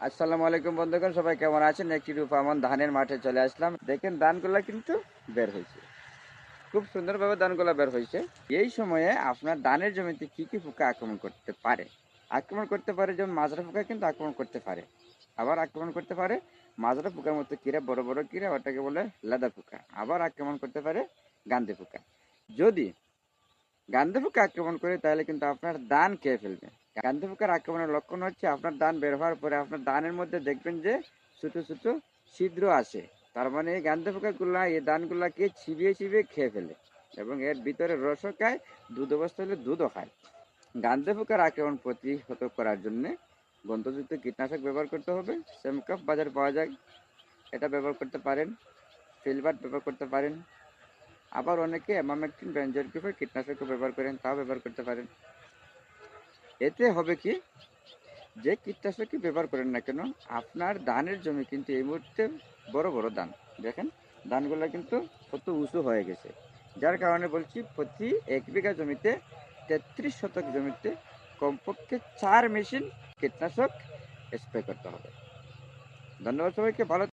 আসসালামু আলাইকুম বন্ধুগণ, সবাই কেমন আছেন? একটি রূপামন ধানের মাঠে চলে আসলাম। দেখেন ধানগুলা কিন্তু বের হয়েছে, খুব সুন্দরভাবে ধানগুলা বের হয়েছে। এই সময়ে আপনার ধানের জমিতে কি কি পোকা আক্রমণ করতে পারে? যেমন মাজরা পোকা কিন্তু আক্রমণ করতে পারে, আবার আক্রমণ করতে পারে মাজরা পোকার মতো কিরা, বড় বড় কিরা, ওটাকে বলে লেদা পোকা। আবার আক্রমণ করতে পারে গান্ধী পোকা। যদি গান্ধী পোকা আক্রমণ করে তাহলে কিন্তু আপনার ধান খেয়ে ফেলবে। গান্ধী পোকার আক্রমণের লক্ষণ হচ্ছে আপনার ধান বের হওয়ার পরে আপনার ধানের মধ্যে দেখবেন যে ছোট ছোট ছিদ্র আছে। তার মানে এই গান্ধী পোকাগুলা এই ধানগুলাকে চিবিয়ে চিবিয়ে খেয়ে ফেলে এবং এর ভিতরে রসও খায়, দুধ অবস্থা হলে দুধও খায়। গান্ধী পোকার আক্রমণ প্রতিহত করার জন্য গন্ধযুক্ত কীটনাশক ব্যবহার করতে হবে। সেমকাপ বাজারে পাওয়া যায়, এটা ব্যবহার করতে পারেন। ফিলবার্ট ব্যবহার করতে পারেন। আবার অনেকে অ্যামামেকটিন বেঞ্জোইক কীটনাশকও ব্যবহার করেন, তাও ব্যবহার করতে পারেন। এতে হবে কি, যে কীটনাশকই ব্যবহার করেন না কেন, আপনার ধানের জমি কিন্তু এই মুহূর্তে বড় বড় ধান, দেখেন ধানগুলো কিন্তু কত উঁচু হয়ে গেছে। যার কারণে বলছি প্রতি 1 বিঘা জমিতে 33 শতক জমিতে কমপক্ষে 4 মেশিন কীটনাশক স্প্রে করতে হবে। ধন্যবাদ সবাইকে, ভালো